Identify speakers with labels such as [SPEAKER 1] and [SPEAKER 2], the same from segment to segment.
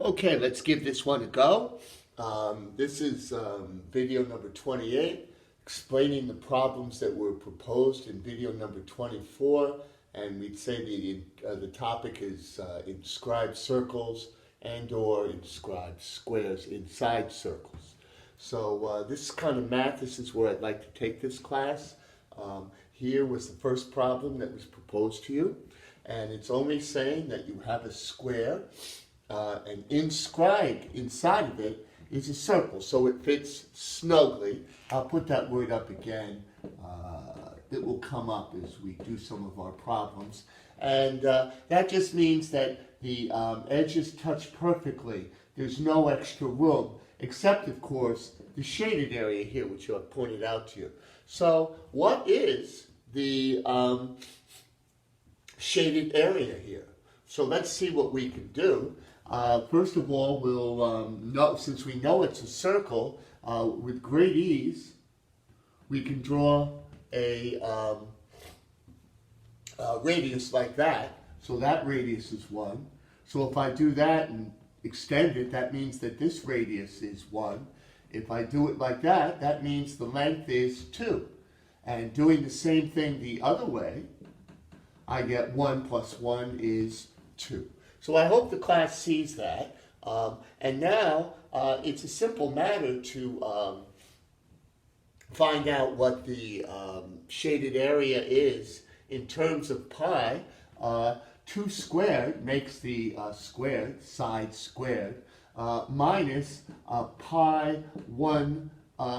[SPEAKER 1] Okay, let's give this one a go. This is video number 28, explaining the problems that were proposed in video number 24, and we'd say the topic is inscribed circles and/or inscribed squares inside circles. So this kind of math, this is where I'd like to take this class. Here was the first problem that was proposed to you, and it's only saying that you have a square, and inscribed inside of it is a circle, so it fits snugly. I'll put that word up again. It will come up as we do some of our problems. And that just means that the edges touch perfectly. There's no extra room, except, of course, the shaded area here, which I've pointed out to you. So what is the shaded area here? So let's see what we can do. First of all, we'll know, since we know it's a circle, with great ease, we can draw a radius like that. So that radius is 1. So if I do that and extend it, that means that this radius is 1. If I do it like that, that means the length is 2. And doing the same thing the other way, I get 1 plus 1 is 2. So I hope the class sees that. And now it's a simple matter to find out what the shaded area is in terms of pi. 2 squared makes the squared, side squared, minus pi 1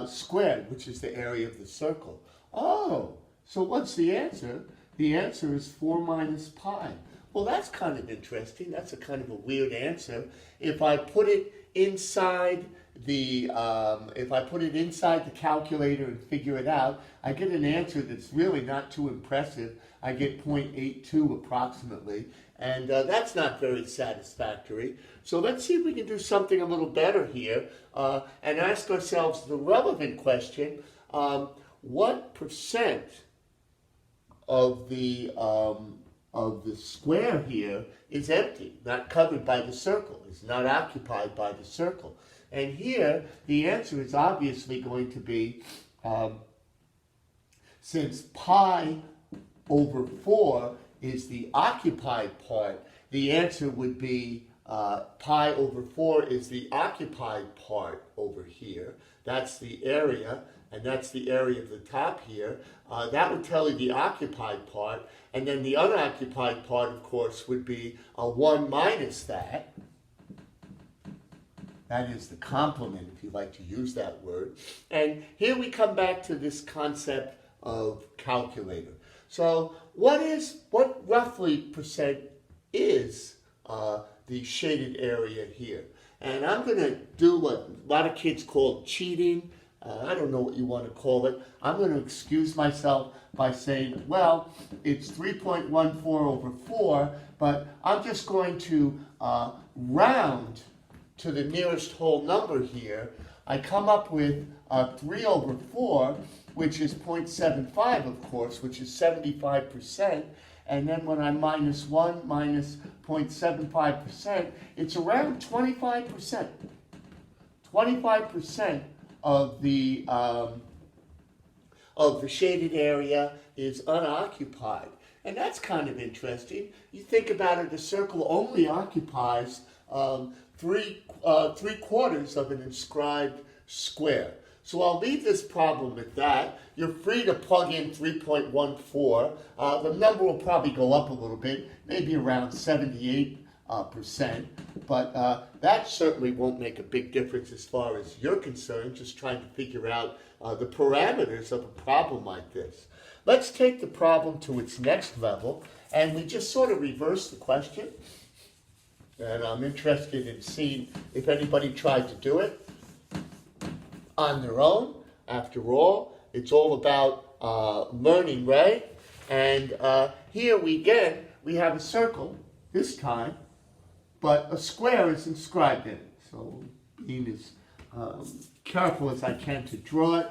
[SPEAKER 1] squared, which is the area of the circle. Oh, so what's the answer? The answer is 4 minus pi. Well, that's kind of interesting. That's a kind of a weird answer. If I put it inside the calculator and figure it out, I get an answer that's really not too impressive. I get 0.82 approximately, and that's not very satisfactory. So let's see if we can do something a little better here and ask ourselves the relevant question: what percent of the square here is empty, not covered by the circle, is not occupied by the circle? And here, the answer is obviously going to be, since pi over 4 is the occupied part, the answer would be pi over 4 is the occupied part over here. That's the area, and that's the area of the top here. That would tell you the occupied part, and then the unoccupied part, of course, would be 1 minus that. That is the complement, if you like to use that word. And here we come back to this concept of calculator. So what roughly percent is the shaded area here? And I'm going to do what a lot of kids call cheating. I don't know what you want to call it. I'm going to excuse myself by saying, well, it's 3.14 over 4, but I'm just going to round to the nearest whole number here. I come up with 3 over 4, which is 0.75, of course, which is 75%. And then when I minus 1 minus 0.75%, it's around 25%. 25% of the shaded area is unoccupied. And that's kind of interesting. You think about it, the circle only occupies 3/4 of an inscribed square. So I'll leave this problem at that. You're free to plug in 3.14. The number will probably go up a little bit, maybe around 78%. But that certainly won't make a big difference as far as you're concerned, just trying to figure out the parameters of a problem like this. Let's take the problem to its next level, and we just sort of reverse the question. And I'm interested in seeing if anybody tried to do it on their own. After all, it's all about learning, right? And here we have a circle this time, but a square is inscribed in it. So being as careful as I can to draw it.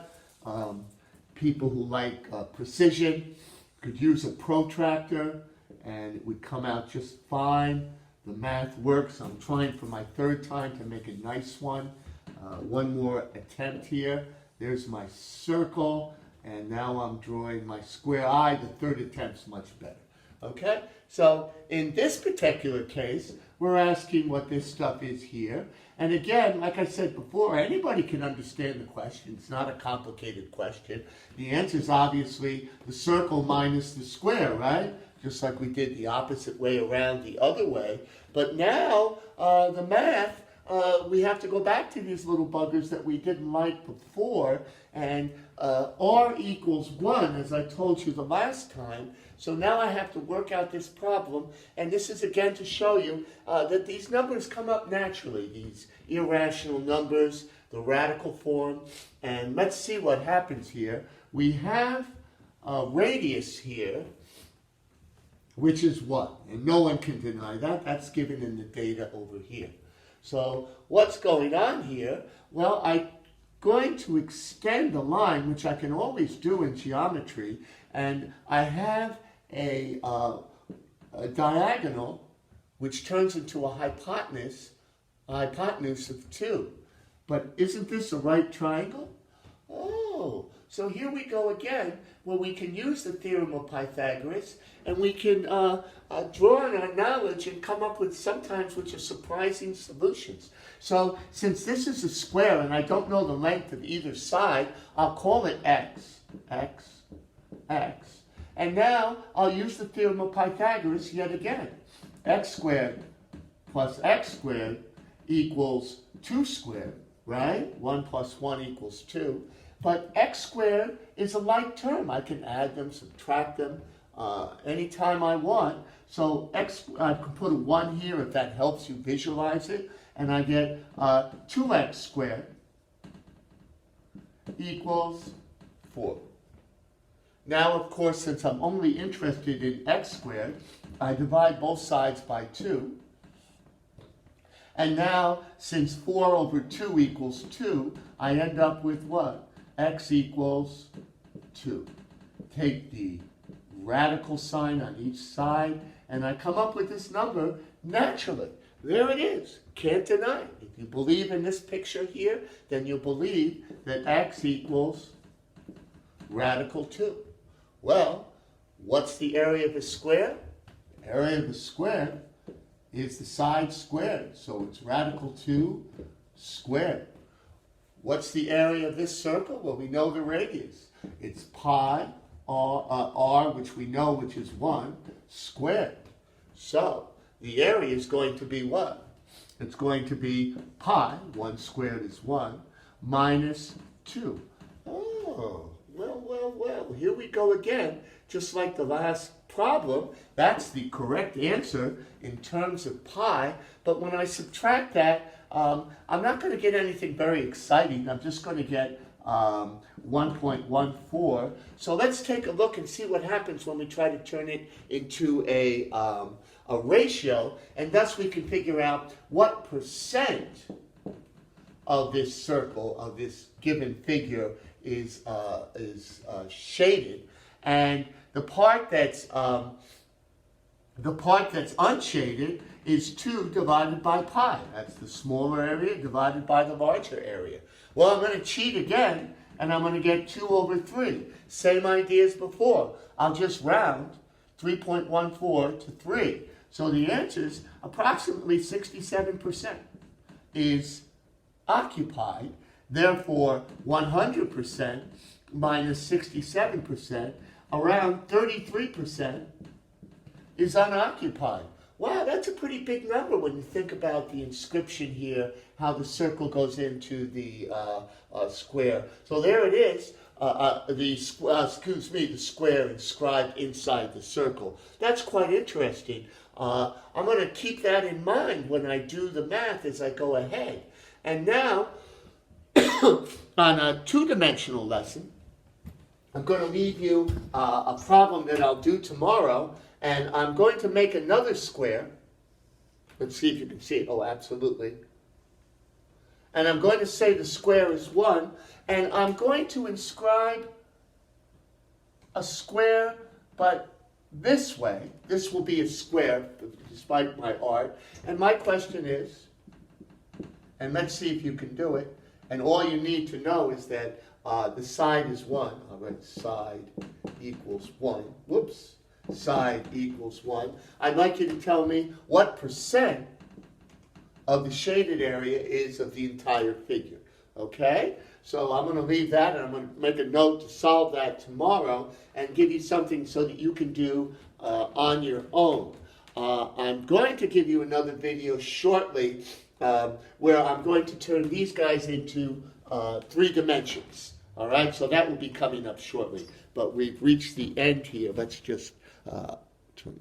[SPEAKER 1] People who like precision could use a protractor and it would come out just fine. the math works. I'm trying for my third time to make a nice one. One more attempt here. There's my circle, and now I'm drawing my square eye. The third attempt's much better. Okay? So in this particular case, we're asking what this stuff is here. And again, like I said before, anybody can understand the question. It's not a complicated question. The answer is obviously the circle minus the square, right? Just like we did the opposite way around the other way. But now, the math, we have to go back to these little buggers that we didn't like before. And r equals 1, as I told you the last time. So now I have to work out this problem. And this is again to show you that these numbers come up naturally, these irrational numbers, the radical form. And let's see what happens here. We have a radius here, which is 1. And no one can deny that. That's given in the data over here. So what's going on here? Well, I'm going to extend the line, which I can always do in geometry, and I have a diagonal which turns into a hypotenuse of 2. But isn't this a right triangle? Oh, so here we go again, where we can use the theorem of Pythagoras, and we can draw on our knowledge and come up with sometimes which are surprising solutions. So since this is a square and I don't know the length of either side, I'll call it x, x, x. And now I'll use the theorem of Pythagoras yet again. X squared plus x squared equals 2 squared, right? 1 plus 1 equals 2. But x squared is a like term. I can add them, subtract them anytime I want. So x, I can put a 1 here if that helps you visualize it. And I get 2x squared equals 4. Now, of course, since I'm only interested in x squared, I divide both sides by 2. And now, since 4 over 2 equals 2, I end up with what? X equals 2. Take the radical sign on each side, and I come up with this number naturally. There it is. Can't deny it. If you believe in this picture here, then you believe that x equals radical 2. Well, what's the area of a square? The area of a square is the side squared, so it's radical 2 squared. What's the area of this circle? Well, we know the radius. It's pi r, which we know, which is 1, squared. So the area is going to be what? It's going to be pi, 1 squared is 1, minus 2. Oh, well, here we go again. Just like the last problem, that's the correct answer in terms of pi. But when I subtract that, I'm not going to get anything very exciting. I'm just going to get 1.14. So let's take a look and see what happens when we try to turn it into a ratio, and thus we can figure out what percent of this circle, of this given figure, is shaded, and the part that's unshaded is 2 divided by pi. That's the smaller area divided by the larger area. Well, I'm going to cheat again, and I'm going to get 2 over 3. Same idea as before. I'll just round 3.14 to 3. So the answer is approximately 67% is occupied. Therefore, 100% minus 67%, around 33% is unoccupied. Wow, that's a pretty big number when you think about the inscription here, how the circle goes into the square. So there it is, the square inscribed inside the circle. That's quite interesting. I'm going to keep that in mind when I do the math as I go ahead. And now, on a two-dimensional lesson, I'm going to leave you a problem that I'll do tomorrow, and I'm going to make another square. Let's see if you can see it. Oh, absolutely. And I'm going to say the square is 1, and I'm going to inscribe a square, but this way. This will be a square, despite my art. And my question is, and let's see if you can do it, and all you need to know is that the side is 1. All right, side equals 1. Whoops. Side equals 1. I'd like you to tell me what percent of the shaded area is of the entire figure. Okay? So I'm going to leave that, and I'm going to make a note to solve that tomorrow and give you something so that you can do on your own. I'm going to give you another video shortly where I'm going to turn these guys into 3 dimensions. All right? So that will be coming up shortly. But we've reached the end here. Let's just